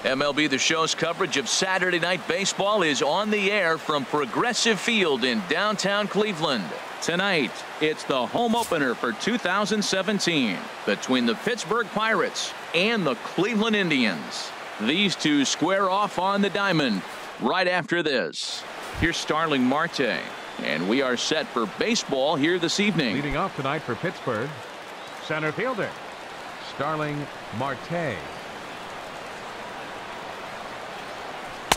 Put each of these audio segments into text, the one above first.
MLB The Show's coverage of Saturday Night Baseball is on the air from Progressive Field in downtown Cleveland. Tonight, it's the home opener for 2017 between the Pittsburgh Pirates and the Cleveland Indians. These two square off on the diamond right after this. Here's Starling Marte, and we are set for baseball here this evening. Leading off tonight for Pittsburgh, center fielder Starling Marte.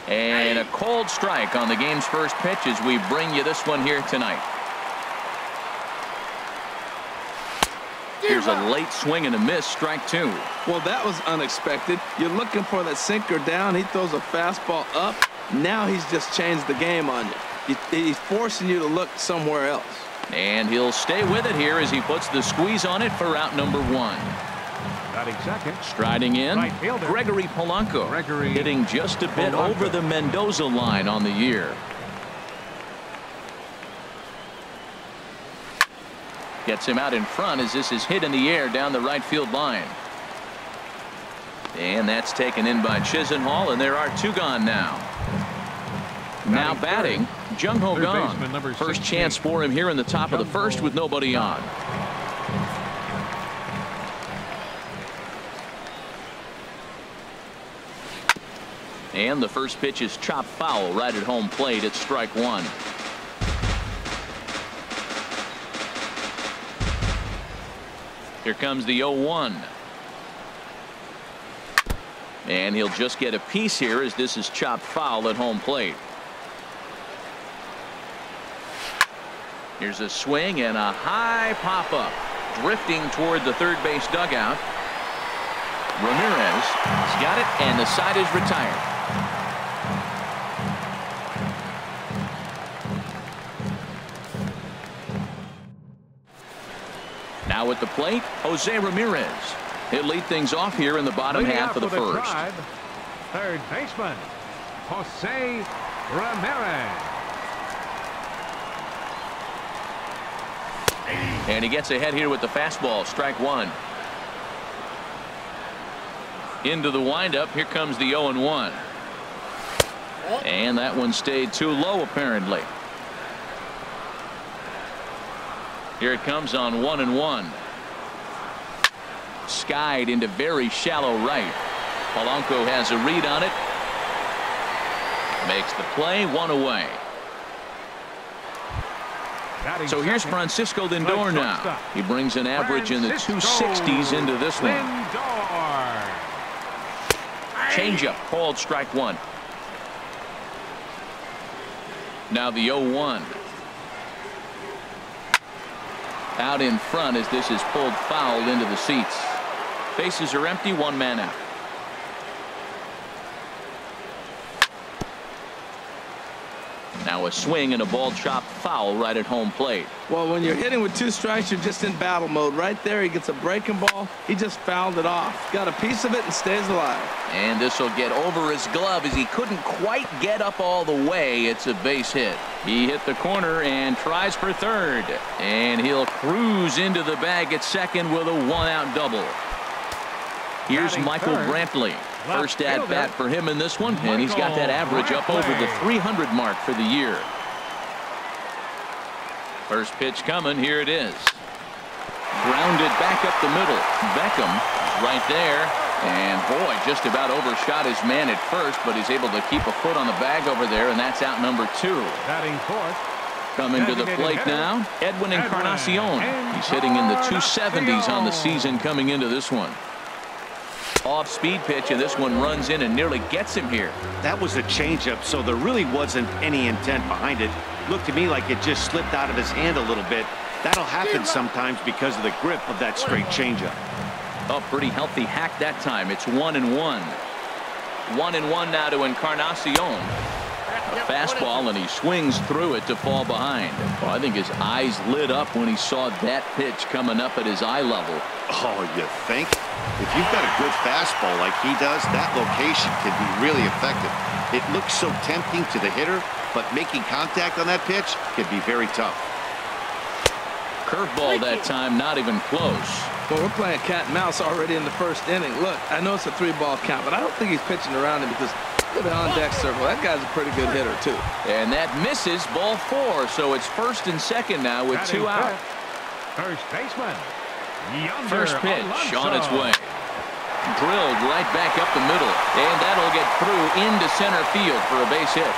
And a cold strike on the game's first pitch as we bring you this one here tonight. Here's a late swing and a miss, strike two. Well, that was unexpected. You're looking for that sinker down. He throws a fastball up. Now he's just changed the game on you. He's forcing you to look somewhere else. And he'll stay with it here as he puts the squeeze on it for out number one. Batting second. Striding in, right fielder Gregory Polanco. Hitting just a bit over the Mendoza line on the year. Gets him out in front as this is hit in the air down the right field line. And that's taken in by Chisenhall, and there are two gone now. Now batting, Jung Ho Kang. First chance for him here in the top of the first with nobody on. And the first pitch is chopped foul right at home plate. It's strike one. Here comes the 0-1. And he'll just get a piece here as this is chopped foul at home plate. Here's a swing and a high pop-up. Drifting toward the third base dugout. Ramirez has got it, and the side is retired. Now at the plate, Jose Ramirez. He'll lead things off here in the bottom half of the first. Tribe, third baseman, Jose Ramirez. And he gets ahead here with the fastball, strike one. Into the windup, here comes the 0-1. And that one stayed too low apparently. Here it comes on 1-1. Skied into very shallow right. Polanco has a read on it. Makes the play, one away. So here's Francisco Lindor now. He brings an average in the 260s into this one. Changeup called strike one. Now the 0-1. Out in front as this is pulled foul into the seats. Bases are empty, one man out. Now a swing and a ball chopped foul right at home plate. Well, when you're hitting with two strikes, you're just in battle mode. Right there, he gets a breaking ball. He just fouled it off. Got a piece of it and stays alive. And this will get over his glove as he couldn't quite get up all the way. It's a base hit. He hit the corner and tries for third. And he'll cruise into the bag at second with a one-out double. Here's Michael Brantley. First at bat for him in this one, and he's got that average up over the 300 mark for the year. First pitch coming. Here it is. Grounded back up the middle. Beckham right there, and boy, just about overshot his man at first, but he's able to keep a foot on the bag over there, and that's out number two. Batting fourth. Coming to the plate now, Edwin Encarnacion. He's hitting in the 270s on the season coming into this one. Off-speed pitch, and this one runs in and nearly gets him here. That was a changeup, so there really wasn't any intent behind it. Looked to me like it just slipped out of his hand a little bit. That'll happen sometimes because of the grip of that straight changeup. A pretty healthy hack that time. It's 1-1. 1-1 now to Encarnacion. A fastball, and he swings through it to fall behind. Well, I think his eyes lit up when he saw that pitch coming up at his eye level. Oh, you think? If you've got a good fastball like he does, that location can be really effective. It looks so tempting to the hitter, but making contact on that pitch can be very tough. Curveball that time, not even close. Well, we're playing cat and mouse already in the first inning. Look, I know it's a 3-ball count, but I don't think he's pitching around him because look at the on-deck circle. That guy's a pretty good hitter, too. And that misses ball 4, so it's first and second now with 2 out. First baseman. First pitch on its way. Drilled right back up the middle, and that'll get through into center field for a base hit.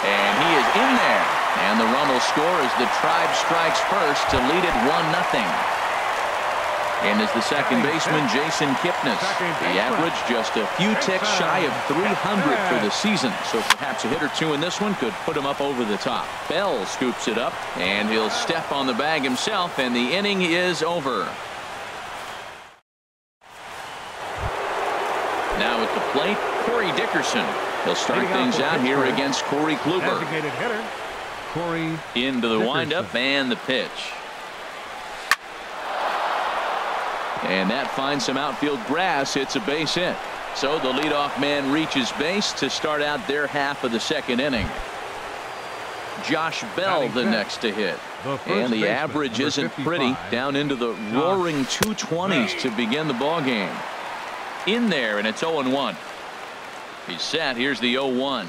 And he is in there, and the run will score as the Tribe strikes first to lead it 1-0. And as the second baseman, Jason Kipnis. The average just a few ticks shy of 300 for the season, so perhaps a hit or two in this one could put him up over the top. Bell scoops it up, and he'll step on the bag himself, and the inning is over. Now at the plate, Corey Dickerson. He'll start things out here against Corey Kluber. Hitter, Corey into the windup and the pitch. And that finds some outfield grass. It's a base hit. So the leadoff man reaches base to start out their half of the second inning. Josh Bell the next to hit. And the average isn't pretty. Down into the roaring 220s to begin the ball game. In there, and it's 0-1. He's set. Here's the 0-1.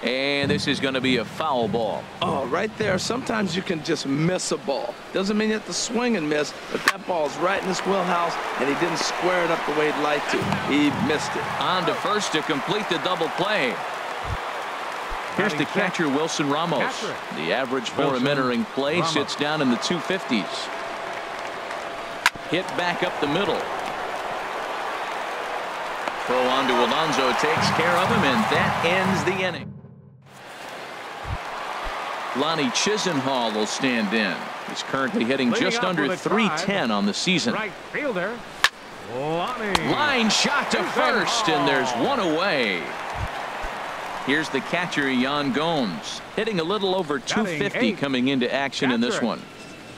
And this is going to be a foul ball. Oh, right there. Sometimes you can just miss a ball. Doesn't mean you have to swing and miss, but that ball's right in his wheelhouse, and he didn't square it up the way he'd like to. He missed it. On to first to complete the double play. Here's the catcher, Wilson Ramos. The average for him entering play sits down in the 250s. Hit back up the middle. Throw on to Alonso takes care of him, and that ends the inning. Lonnie Chisenhall will stand in. He's currently hitting just under 310 on the season. Right fielder, Lonnie. Line shot to first, and there's one away. Here's the catcher, Yan Gomes, hitting a little over 250 coming into action in this one.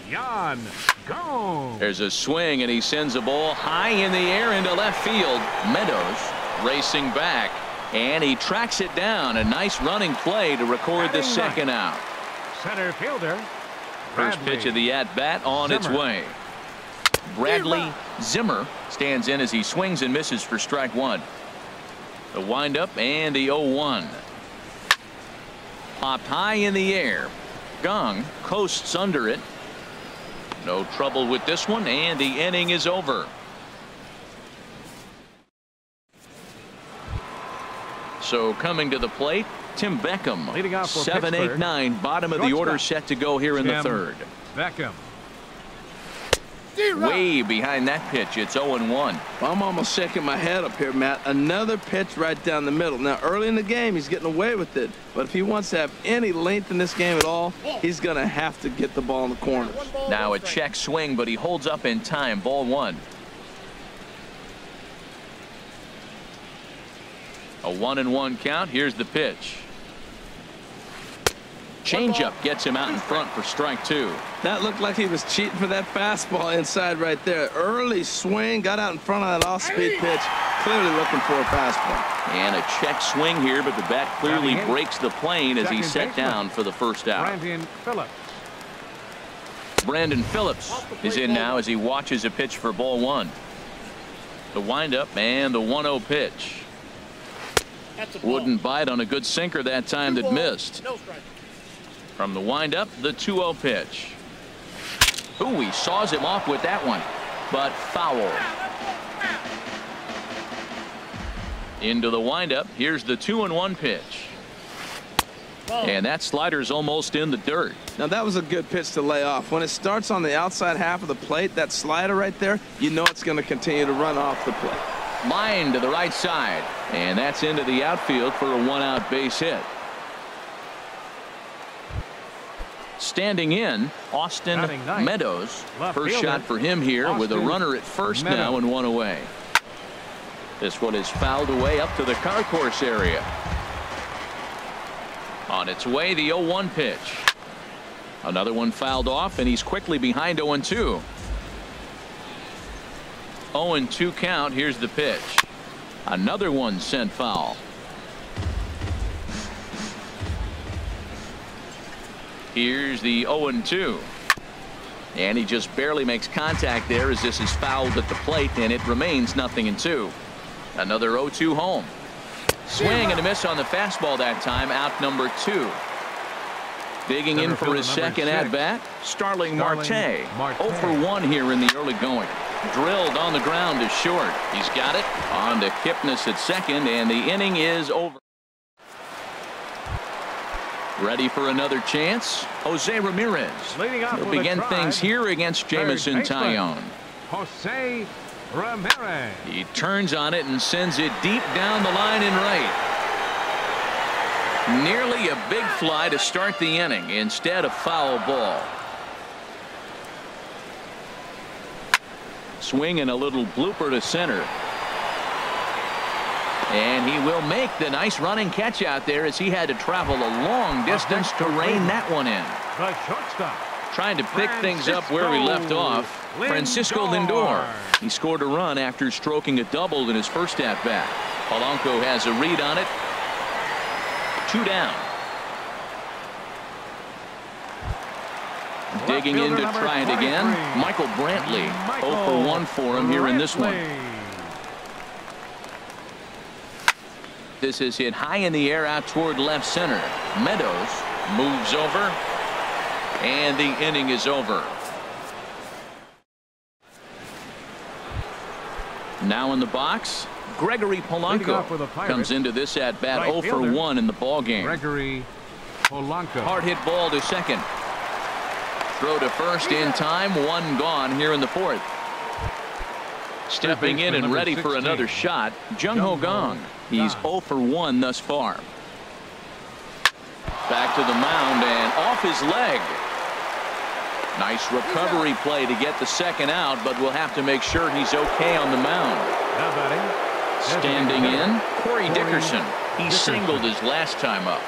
Yan Gomes. There's a swing, and he sends a ball high in the air into left field. Meadows racing back, and he tracks it down. A nice running play to record the second out. Center fielder. First pitch of the at-bat on its way. Bradley Zimmer stands in as he swings and misses for strike 1. The windup and the 0-1. Popped high in the air. Gong coasts under it. No trouble with this one, and the inning is over. So coming to the plate, Tim Beckham. Leading off for 7, 8, 9, bottom of the order set to go here in the third. Beckham. Way behind that pitch. It's 0-1. I'm almost shaking my head up here, Matt. Another pitch right down the middle. Now, early in the game, he's getting away with it. But if he wants to have any length in this game at all, he's going to have to get the ball in the corners. Now a check swing, but he holds up in time. Ball 1. A 1-1 count. Here's the pitch. Changeup gets him out in front for strike 2. That looked like he was cheating for that fastball inside right there. Early swing, got out in front of that off-speed pitch. Clearly looking for a fastball. And a check swing here, but the bat clearly breaks the plane as he's set down for the first out. Brandon Phillips is in now as he watches a pitch for ball 1. The windup and the 1-0 pitch. Wouldn't bite on a good sinker that time that missed. From the windup, the 2-0 pitch. Ooh, he saws him off with that one, but foul. Into the windup. Here's the 2-1 pitch. And that slider's almost in the dirt. Now that was a good pitch to lay off. When it starts on the outside half of the plate, that slider right there, you know it's going to continue to run off the plate. Line to the right side, and that's into the outfield for a 1-out base hit. Standing in, Austin Meadows. First shot for him here with a runner at first now and 1 away. This one is fouled away up to the car course area. On its way, the 0-1 pitch. Another one fouled off, and he's quickly behind 0-2. 0-2 count. Here's the pitch. Another one sent foul. Here's the 0-2. And he just barely makes contact there as this is fouled at the plate, and it remains 0-2. Another 0-2 home. Swing and a miss on the fastball that time, out number 2. Digging in for his second at-bat, Starling Marte. 0 for 1 here in the early going. Drilled on the ground to short. He's got it. On to Kipnis at second, and the inning is over. Ready for another chance, Jose Ramirez. He'll begin things here against Jameson Taillon. Jose Ramirez. He turns on it and sends it deep down the line and right. Nearly a big fly to start the inning. Instead, a foul ball. Swing and a little blooper to center. And he will make the nice running catch out there as he had to travel a long distance to rein that one in. The shortstop. Trying to pick things up where we left off. Francisco Lindor. He scored a run after stroking a double in his first at-bat. Polanco has a read on it. 2 down. Digging in to try it again. Michael Brantley. 0 for 1 for him here in this one. This is hit high in the air out toward left center. Meadows moves over. And the inning is over. Now in the box, Gregory Polanco comes into this at bat 0 for 1 in the ball game. Gregory Polanco. Hard hit ball to second. Throw to first in time. 1 gone here in the 4th. Stepping in and ready for another shot, Jung Ho Kang. He's 0 for 1 thus far. Back to the mound and off his leg. Nice recovery play to get the second out, but we'll have to make sure he's okay on the mound. Standing in, Corey Dickerson. He singled his last time up.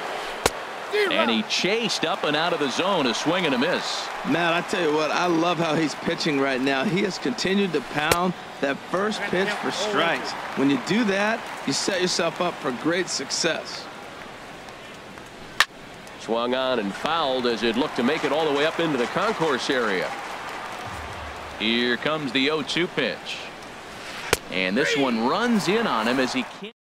And he chased up and out of the zone, a swing and a miss. Matt, I tell you what, I love how he's pitching right now. He has continued to pound that first pitch for strikes. When you do that, you set yourself up for great success. Swung on and fouled as it looked to make it all the way up into the concourse area. Here comes the 0-2 pitch. And this one runs in on him as he can't.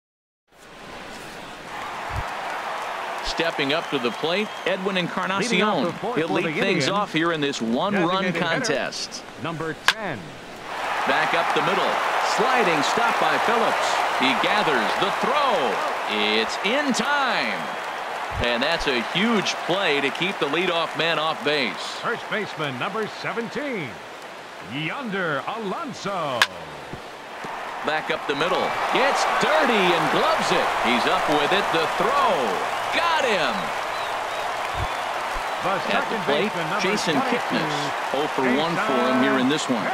Stepping up to the plate, Edwin Encarnacion. He'll lead things off here in this one-run contest. Number 10. Back up the middle. Sliding stop by Phillips. He gathers the throw. It's in time. And that's a huge play to keep the leadoff man off base. First baseman, number 17, Yonder Alonso. Back up the middle. Gets dirty and gloves it. He's up with it. The throw. Got him. At the plate, Jason Kipnis. 0 for 1 for him here in this one.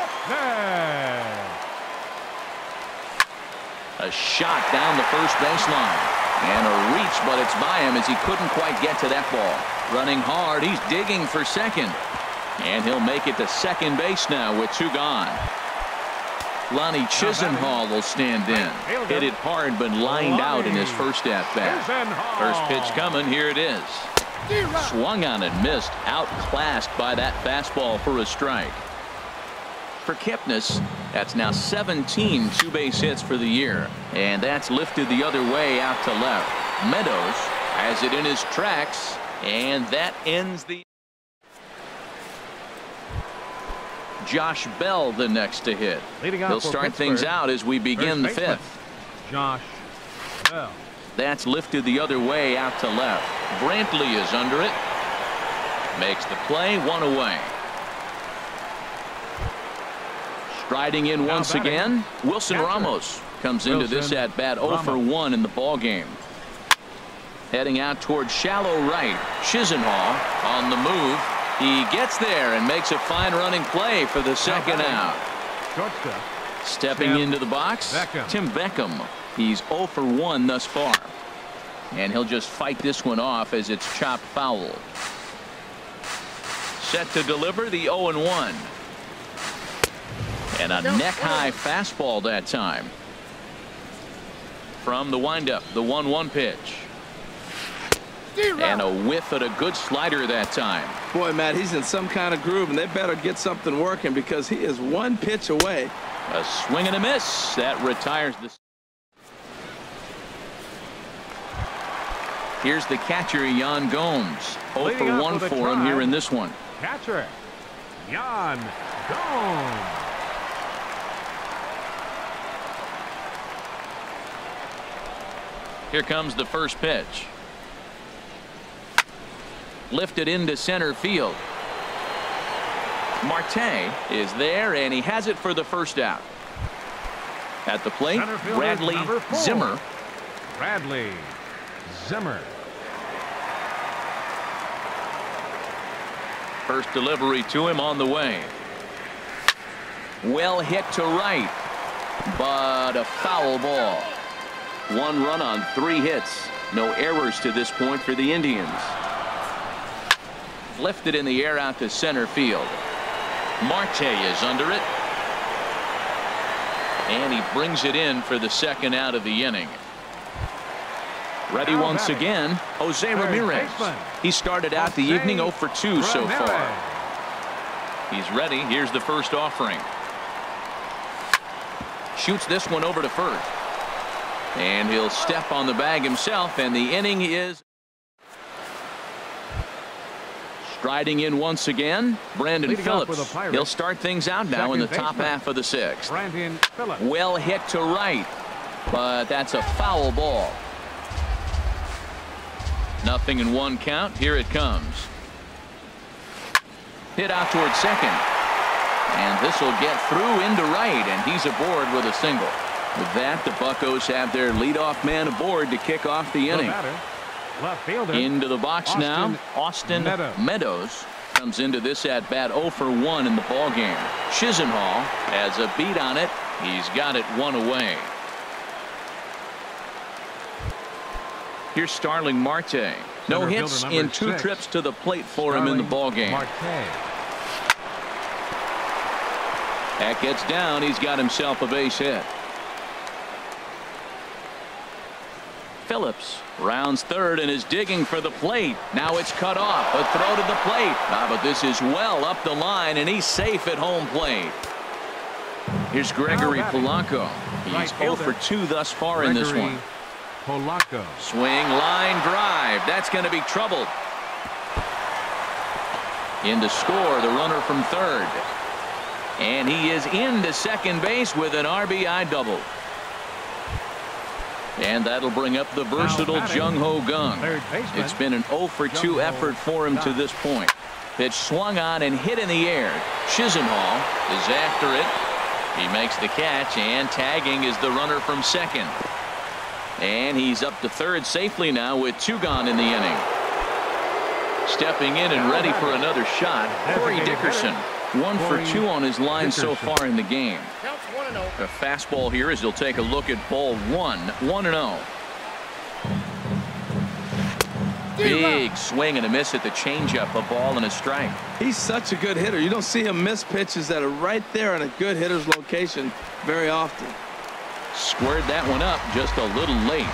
A shot down the first baseline. And a reach, but it's by him as he couldn't quite get to that ball. Running hard, he's digging for second. And he'll make it to second base now with 2 gone. Lonnie Chisenhall will stand in. Hit it hard, but lined out in his first at-bat. First pitch coming, here it is. Swung on and missed, outclassed by that fastball for a strike. For Kipnis, that's now 17 two-base hits for the year, and that's lifted the other way out to left. Meadows has it in his tracks, and that ends the. Josh Bell the next to hit. He'll start things out as we begin the 5th. Josh Bell. That's lifted the other way out to left. Brantley is under it. Makes the play, 1 away. Striding in once again, Wilson Ramos comes into this at bat 0 for 1 in the ball game. Heading out toward shallow right. Chisenhall on the move. He gets there and makes a fine running play for the second out. Stepping into the box, Tim Beckham. He's 0 for 1 thus far. And he'll just fight this one off as it's chopped foul. Set to deliver the 0-1. And a neck-high fastball that time. From the windup, the 1-1 pitch. And a whiff at a good slider that time. Boy, Matt, he's in some kind of groove, and they better get something working because he is one pitch away. A swing and a miss. That retires the. Here's the catcher, Yan Gomes. 0 for 1 for him here in this one. Catcher, Yan Gomes. Here comes the first pitch. Lifted into center field. Marte is there, and he has it for the first out. At the plate, Bradley Zimmer. Bradley Zimmer. First delivery to him on the way. Well hit to right, but a foul ball. 1 run on 3 hits. No errors to this point for the Indians. Lifted in the air out to center field. Marte is under it. And he brings it in for the second out of the inning. Ready once again, Jose Ramirez. He started out the evening 0 for 2 so far. He's ready. Here's the first offering. Shoots this one over to first. And he'll step on the bag himself, and the inning is. Striding in once again, Brandon Phillips. He'll start things out now in the top half of the 6th. Well hit to right, but that's a foul ball. 0-1 count. Here it comes. Hit out towards second. And this will get through into right, and he's aboard with a single. With that, the Buccos have their leadoff man aboard to kick off the inning. Left fielder. Into the box now, Austin Meadows comes into this at bat 0 for 1 in the ball game. Chisenhall has a beat on it. He's got it 1 away. Here's Starling Marte. No hits in 2 trips to the plate for him in the ball game. That gets down. He's got himself a base hit. Phillips rounds third and is digging for the plate. Now it's cut off. A throw to the plate. But this is well up the line, and he's safe at home plate. Here's Gregory Polanco. He's 0 for 2 thus far in this one. Polanco. Swing, line drive. That's going to be troubled. In to score, the runner from third. And he is into second base with an RBI double. And that'll bring up the versatile Jung Ho Gung. It's been an 0 for 2 effort for him to this point. Pitch swung on and hit in the air. Chisenhall is after it. He makes the catch, and tagging is the runner from second. And he's up to third safely now with 2 gone in the inning. Stepping in and ready for another shot, Corey Dickerson. 1 for 2 on his line so far in the game. A fastball here as he'll take a look at ball 1. 1-0. Big swing and a miss at the changeup. A ball and a strike. He's such a good hitter. You don't see him miss pitches that are right there in a good hitter's location very often. Squared that one up just a little late.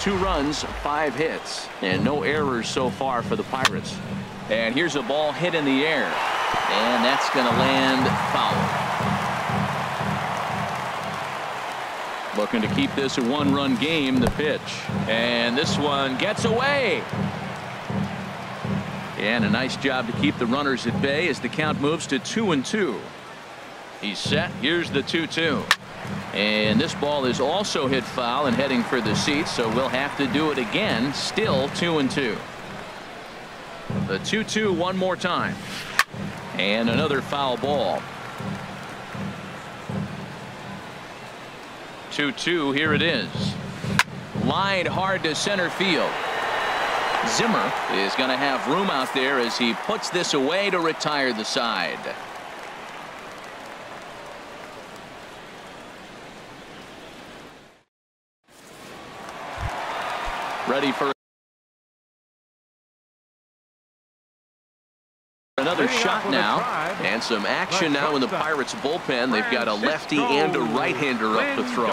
2 runs, 5 hits, and no errors so far for the Pirates. And here's a ball hit in the air, and that's going to land foul. Looking to keep this a 1-run game. The pitch, and this one gets away. And a nice job to keep the runners at bay as the count moves to 2-2. He's set. Here's the 2-2. And this ball is also hit foul and heading for the seats, so we'll have to do it again. Still 2-2. The 2-2 one more time. And another foul ball. 2-2. Here it is. Lined hard to center field. Zimmer is going to have room out there as he puts this away to retire the side. Ready for another shot now, and some action now in the Pirates bullpen. They've got a lefty and a right-hander up to throw.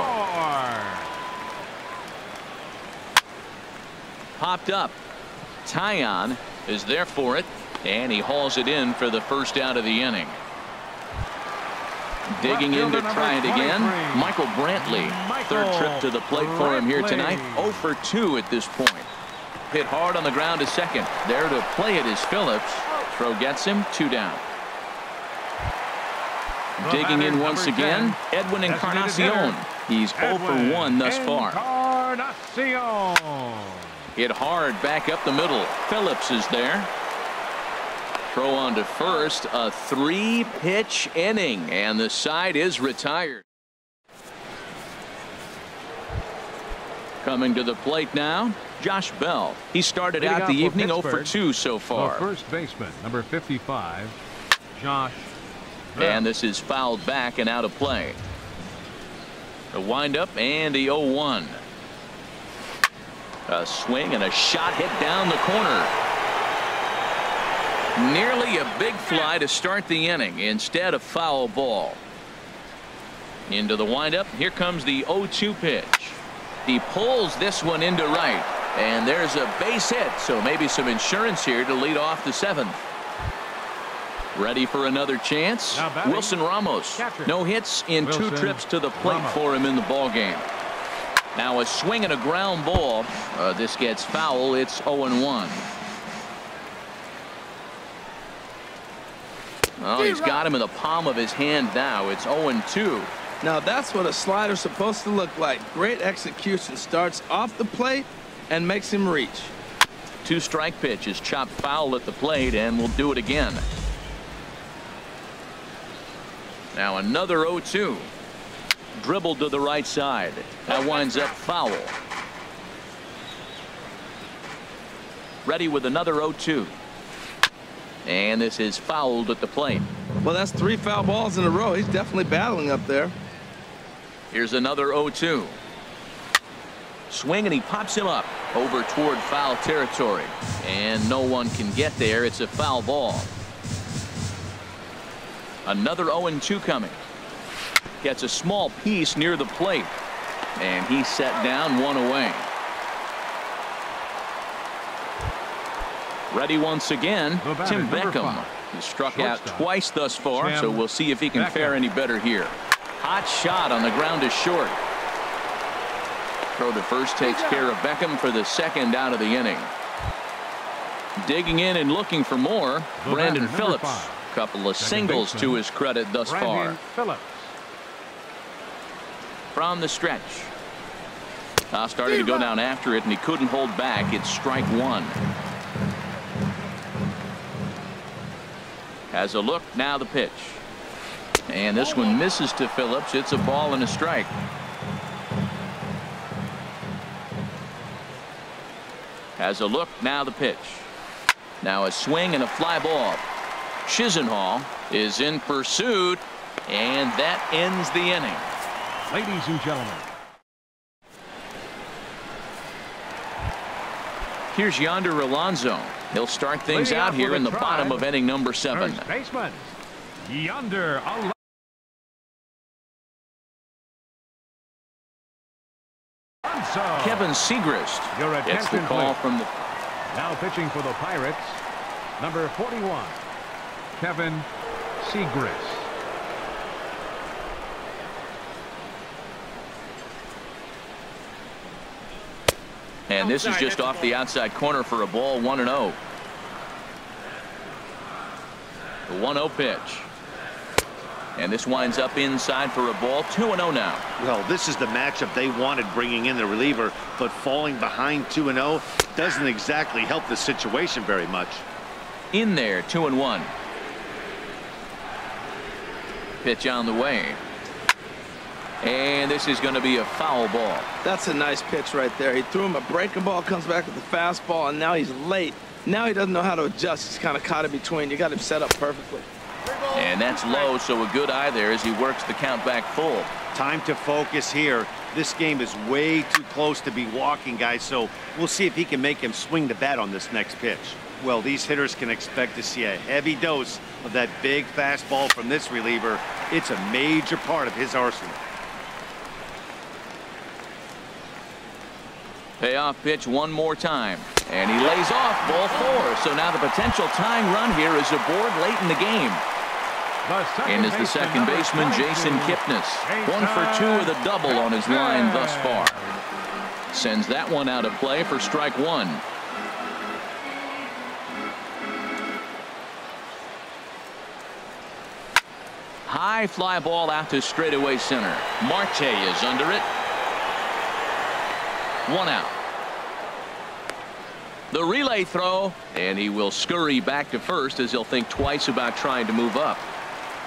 Popped up. Tyon is there for it. And he hauls it in for the first out of the inning. Digging in to try it again, Michael Brantley. Third trip to the plate for him here tonight. 0 for 2 at this point. Hit hard on the ground to second. There to play it is Phillips. Throw gets him, 2 down. Digging in once again, Edwin Encarnacion. He's 0 for 1 thus far. Hit hard back up the middle. Phillips is there. Throw on to first, a 3-pitch inning, and the side is retired. Coming to the plate now, Josh Bell. He started out the evening 0 for 2 so far. First baseman, number 55, Josh Bell. And this is fouled back and out of play. The windup and the 0-1. A swing and a shot hit down the corner. Nearly a big fly to start the inning. Instead, a foul ball. Into the windup. Here comes the 0-2 pitch. He pulls this one into right. And there's a base hit. So maybe some insurance here to lead off the 7th. Ready for another chance. Wilson Ramos. No hits in 2 trips to the plate for him in the ball game. Now a swing and a ground ball. This gets foul. It's 0-1. Oh, he's got him in the palm of his hand now. It's 0-2. Now that's what a slider's supposed to look like. Great execution. Starts off the plate and makes him reach. 2-strike pitch is chopped foul at the plate, and we'll do it again. Now another 0-2. Dribbled to the right side. That winds up foul. Ready with another 0-2. And this is fouled at the plate. Well, that's 3 foul balls in a row. He's definitely battling up there. Here's another 0-2. Swing, and he pops him up over toward foul territory. And no one can get there. It's a foul ball. Another 0-2 coming. Gets a small piece near the plate. And he's set down, 1 away. Ready once again, Tim Beckham. He's struck out twice thus far, so we'll see if he can fare any better here. Hot shot on the ground to short. Throw to first takes care of Beckham for the second out of the inning. Digging in and looking for more, Brandon Phillips. Couple of singles to his credit thus far. From the stretch. Started to go down after it, and he couldn't hold back. It's strike 1. Has a look, now the pitch. And this one misses to Phillips. It's a ball and a strike. Has a look, now the pitch. Now a swing and a fly ball. Chisenhall is in pursuit, and that ends the inning. Ladies and gentlemen. Here's Yonder Alonso. He'll start things out here in the bottom of inning number 7. First baseman, Yonder Alonso. Kevin Segrist gets the call from the. Now pitching for the Pirates, number 41, Kevin Segrist. And this is just off the outside corner for a ball, 1-0. The 1-0 pitch. And this winds up inside for a ball, 2-0 now. Well, this is the matchup they wanted, bringing in the reliever, but falling behind 2-0 doesn't exactly help the situation very much. In there, 2-1. Pitch on the way. And this is going to be a foul ball. That's a nice pitch right there. He threw him a breaking ball, comes back with the fastball, and now he's late. Now he doesn't know how to adjust. He's kind of caught in between. You got him set up perfectly. And that's low, so a good eye there as he works the count back full. Time to focus here. This game is way too close to be walking, guys, so we'll see if he can make him swing the bat on this next pitch. Well, these hitters can expect to see a heavy dose of that big fastball from this reliever. It's a major part of his arsenal. Payoff pitch one more time. And he lays off ball 4. So now the potential tying run here is aboard late in the game. In is the second baseman, Jason Kipnis. 1 for 2 with a double on his line thus far. Sends that one out of play for strike 1. High fly ball out to straightaway center. Marte is under it. 1 out. The relay throw, and he will scurry back to first as he'll think twice about trying to move up.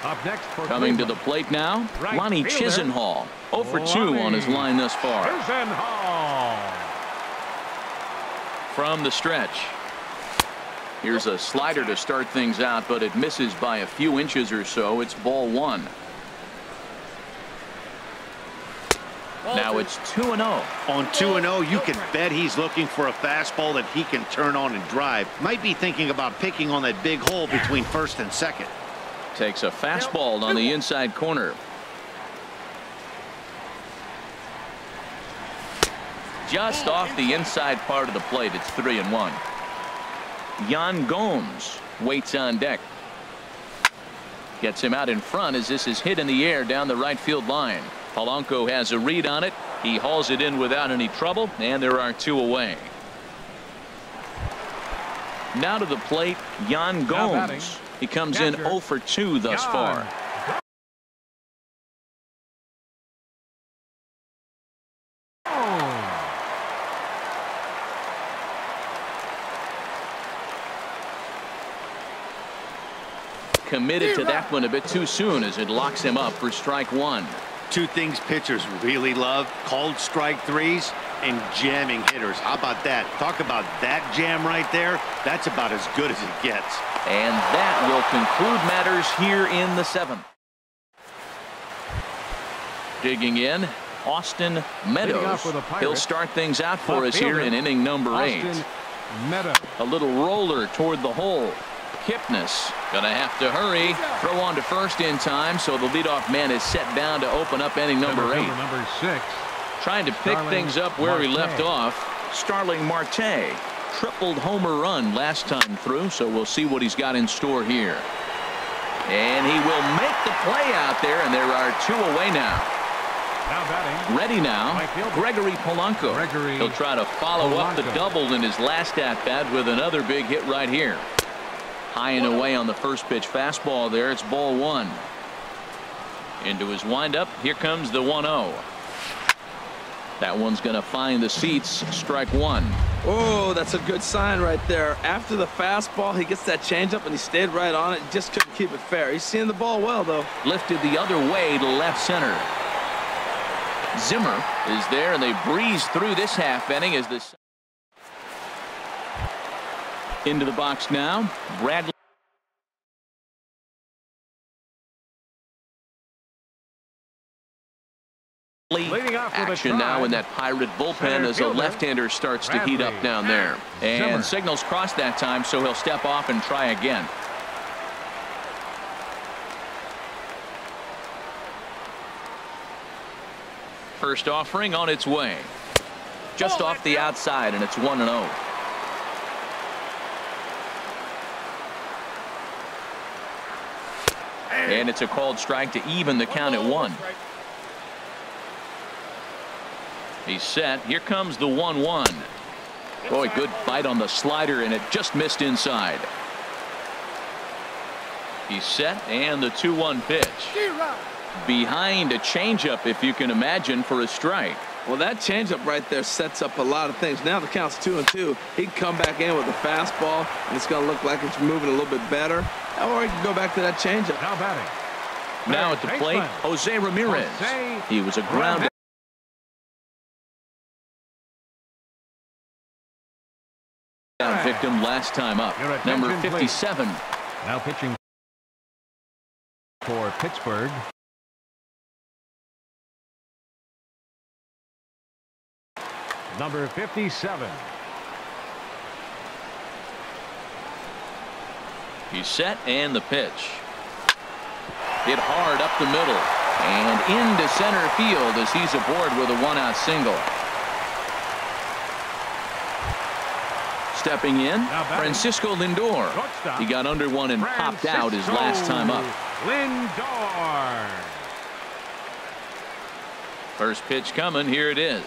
Up next for Coming to the plate now, Lonnie Chisenhall. 0 for 2 on his line thus far. Chisenhall. From the stretch. Here's a slider to start things out, but it misses by a few inches or so. It's ball 1. Now it's 2-0. On 2-0, you can bet he's looking for a fastball that he can turn on and drive. Might be thinking about picking on that big hole between first and second. Takes a fastball on the inside corner. Just off the inside part of the plate. It's 3-1. Yan Gomes waits on deck. Gets him out in front as this is hit in the air down the right field line. Polanco has a read on it. He hauls it in without any trouble, and there are 2 away. Now to the plate, Yan Gomes. He comes in 0 for 2 thus far. Committed to that one a bit too soon as it locks him up for strike 1. 2 things pitchers really love: called strike 3s and jamming hitters. How about that? Talk about that jam right there. That's about as good as it gets. And that will conclude matters here in the 7th. Digging in, Austin Meadows. He'll start things out for us here in inning number 8. A little roller toward the hole. Kipnis gonna have to hurry. Throw on to first in time, so the leadoff man is set down to open up inning number 8. Number 6. Trying to pick things up where he left off. Starling Marte. Tripled homer run last time through, so we'll see what he's got in store here. And he will make the play out there, and there are 2 away now. Ready now, Gregory Polanco. He'll try to follow up the double in his last at-bat with another big hit right here. High and away on the first pitch fastball there. It's ball 1. Into his windup. Here comes the 1-0. That one's going to find the seats. Strike 1. Oh, that's a good sign right there. After the fastball, he gets that changeup and he stayed right on it. Just couldn't keep it fair. He's seeing the ball well, though. Lifted the other way to left center. Zimmer is there, and they breeze through this half inning as this. Into the box now, Bradley. Action now in that Pirate bullpen as a left-hander starts to heat up down there. And signals crossed that time, so he'll step off and try again. First offering on its way. Just off the outside, and it's 1-0. And it's a called strike to even the count at 1. He's set. Here comes the 1-1. Boy, good bite on the slider, and it just missed inside. He's set, and the 2-1 pitch. Behind a changeup, if you can imagine, for a strike. Well, that changeup right there sets up a lot of things. Now the count's 2-2. He can come back in with a fastball, and it's going to look like it's moving a little bit better. Or he can go back to that changeup. Now batting. Now at the plate, Jose Ramirez. He was a ground out victim last time up. Number 57. Now pitching for Pittsburgh. Number 57. He's set, and the pitch. Hit hard up the middle and into center field as he's aboard with a 1-out single. stepping in, Francisco Lindor. He got under one and popped out his last time up. Lindor. First pitch coming. Here it is.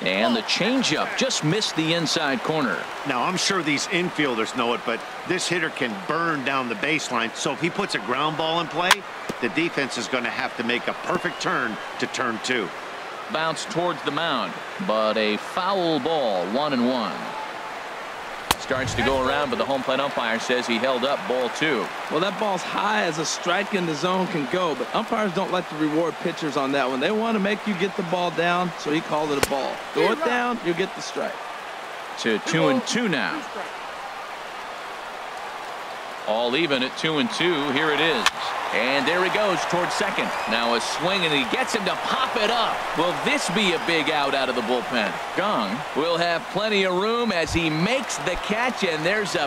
And the changeup just missed the inside corner. Now, I'm sure these infielders know it, but this hitter can burn down the baseline. So if he puts a ground ball in play, the defense is going to have to make a perfect turn to turn 2. Bounce towards the mound, but a foul ball, 1-1. Starts to go around, but the home plate umpire says he held up ball 2. Well, that ball's high as a strike in the zone can go, but umpires don't like to reward pitchers on that one. They want to make you get the ball down, so he called it a ball. Go it down, you get the strike. To 2-2 now. All even at 2-2. Here it is. And there he goes towards second. Now a swing, and he gets him to pop it up. Will this be a big out of the bullpen? Gong will have plenty of room as he makes the catch, and there's a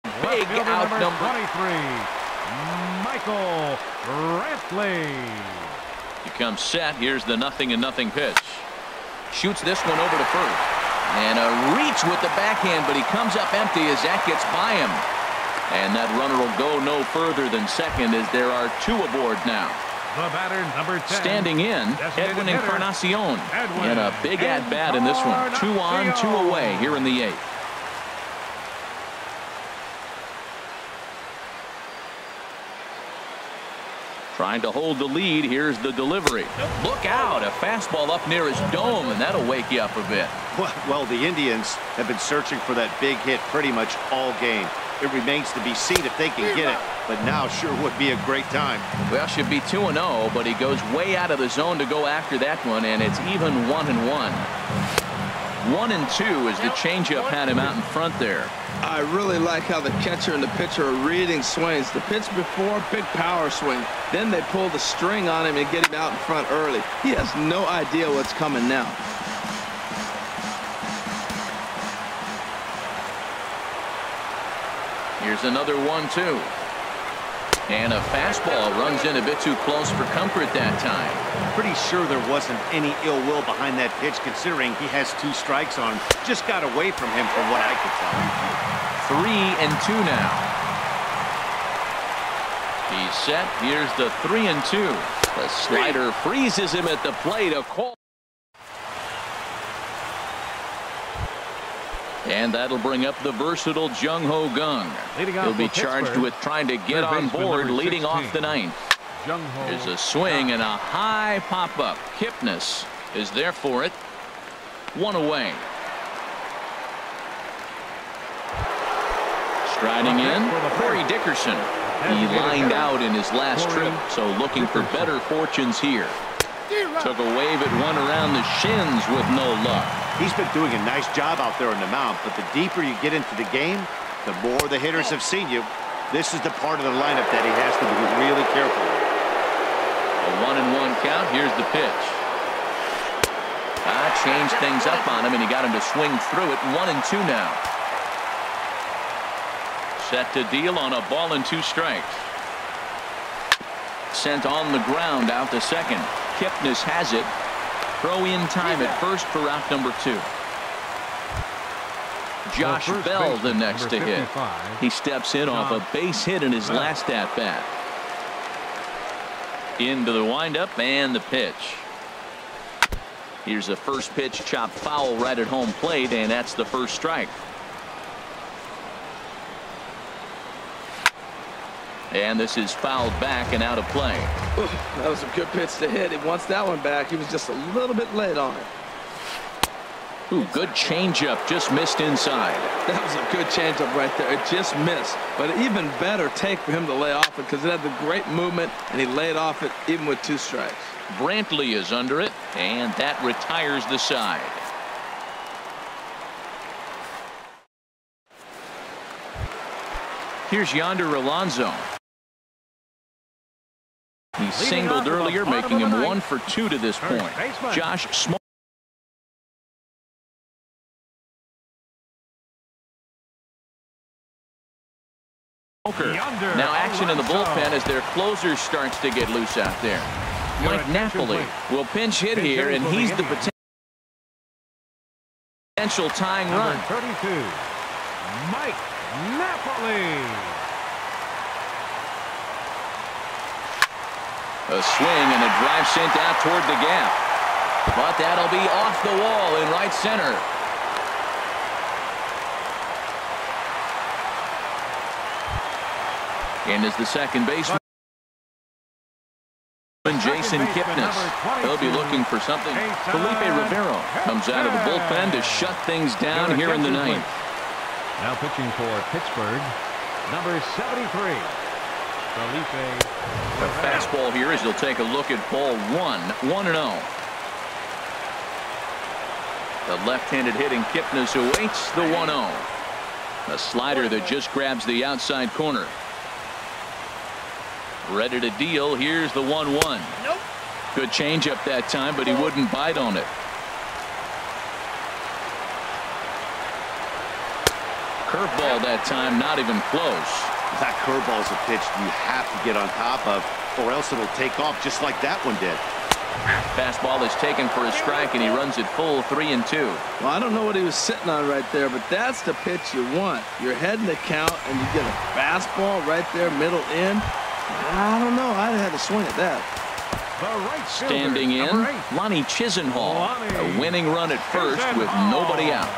big out number 23. Michael Brantley. He comes set. Here's the 0-0 pitch. Shoots this one over to first. And a reach with the backhand, but he comes up empty as that gets by him. And that runner will go no further than second as there are 2 aboard now. The batter, number 10. Standing in, Edwin Encarnacion. And a big at-bat in this one. 2 on, 2 away here in the 8th. Trying to hold the lead. Here's the delivery. Look out. A fastball up near his dome, and that'll wake you up a bit. Well, the Indians have been searching for that big hit pretty much all game. It remains to be seen if they can get it, but now sure would be a great time. Well, should be 2-0, but he goes way out of the zone to go after that one, and it's even 1-1. 1-2 as the changeup had him out in front there. I really like how the catcher and the pitcher are reading swings. The pitch before, big power swing. Then they pull the string on him and get him out in front early. He has no idea what's coming now. Here's another 1-2. And a fastball runs in a bit too close for comfort that time. Pretty sure there wasn't any ill will behind that pitch, considering he has 2 strikes on him. Just got away from him from what I could tell. 3-2 now. He's set. Here's the 3-2. The slider freezes him at the plate. A call. And that'll bring up the versatile Jung-Ho Kang. He'll be charged with trying to get on board, leading off the 9th. There's a swing and a high pop-up. Kipnis is there for it. 1 away. Striding in, Corey Dickerson. He lined out in his last trip, so looking for better fortunes here. Took a wave at one around the shins with no luck. He's been doing a nice job out there on the mound, but the deeper you get into the game, the more the hitters have seen you. This is the part of the lineup that he has to be really careful with. A 1-1 count. Here's the pitch. Changed things up on him, and he got him to swing through it. 1-2 now. Set to deal on a ball and 2 strikes. Sent on the ground out to second. Kipnis has it. Throw in time at first for out number 2. Josh Bell the next to hit. He steps in off a base hit in his last at bat. Into the windup and the pitch. Here's a first pitch chopped foul right at home plate, and that's the first strike. And this is fouled back and out of play. Ooh, that was a good pitch to hit. He wants that one back. He was just a little bit late on it. Ooh, good changeup, just missed inside. That was a good changeup right there. It just missed. But an even better take for him to lay off it because it had the great movement, and he laid off it even with 2 strikes. Brantley is under it, and that retires the side. Here's Yonder Alonso. He singled earlier, making him 1 for 2 to this point. Josh Small. Now action in the bullpen as their closer starts to get loose out there. Mike Napoli will pinch hit here, and he's the potential tying run. 32, Mike Napoli. A swing and a drive sent out toward the gap. But that'll be off the wall in right center. And is the second baseman, Jason Kipnis. He'll be looking for something. Felipe Rivero comes out of the bullpen to shut things down here in the ninth. Now pitching for Pittsburgh, number 73, Felipe. The fastball here as he'll take a look at ball 1-0. The left-handed hitting Kipnis awaits the 1-0. A slider that just grabs the outside corner. Ready to deal. Here's the 1-1. Nope. Good changeup that time, but he wouldn't bite on it. Curveball that time, not even close. That curveball is a pitch you have to get on top of, or else it'll take off just like that one did. Fastball is taken for a strike, and he runs it full 3-2. Well, I don't know what he was sitting on right there, but that's the pitch you want. You're heading the count, and you get a fastball right there, middle in. I don't know. I'd have had to swing at that. Standing in, Lonnie Chisenhall. A winning run at first with nobody out.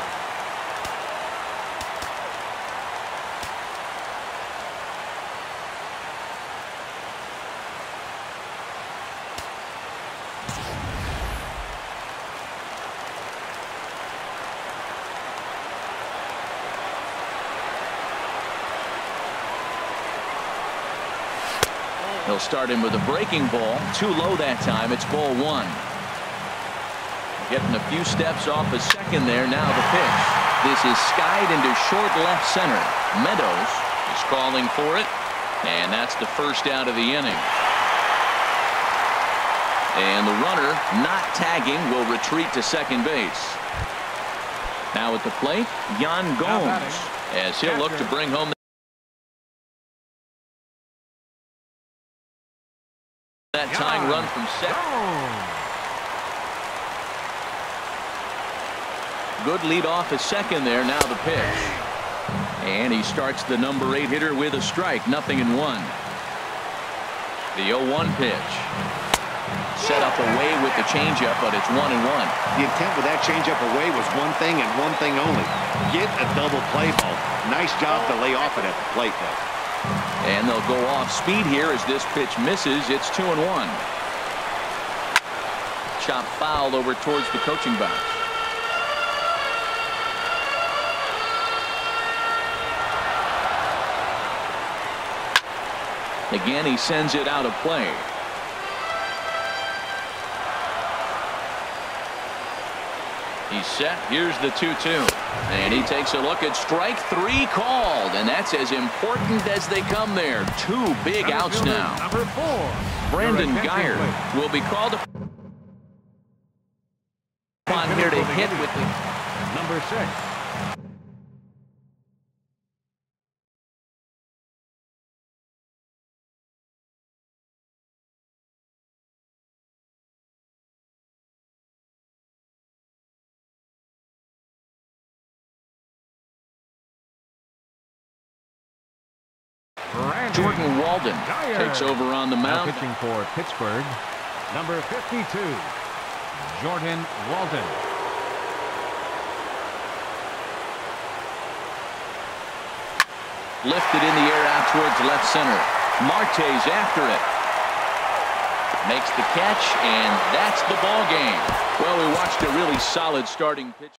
He'll start him with a breaking ball. Too low that time. It's ball 1. Getting a few steps off a second there. Now the pitch. This is skied into short left center. Meadows is calling for it. And that's the first out of the inning. And the runner, not tagging, will retreat to second base. Now at the plate, Yan Gomes, as he'll look to bring home that tying run from second. Good lead off at second there. Now the pitch. And he starts the number 8 hitter with a strike. 0-1. The 0-1 pitch. Set up away with the changeup, but it's 1-1. The intent with that changeup away was one thing and one thing only. Get a double play ball. Nice job to lay off it at the plate there. And they'll go off speed here as this pitch misses. It's 2-1. Chop foul over towards the coaching box. Again, he sends it out of play. He's set. Here's the 2-2. And he takes a look at strike 3 called. And that's as important as they come there. 2 big outs now. Number 4. Brandon Geyer will be called upon here to hit with the number 6. Jordan Walden takes over on the mound. Pitching for Pittsburgh, number 52, Jordan Walden. Lifted in the air out towards left center. Marte's after it. Makes the catch, and that's the ball game. Well, we watched a really solid starting pitch.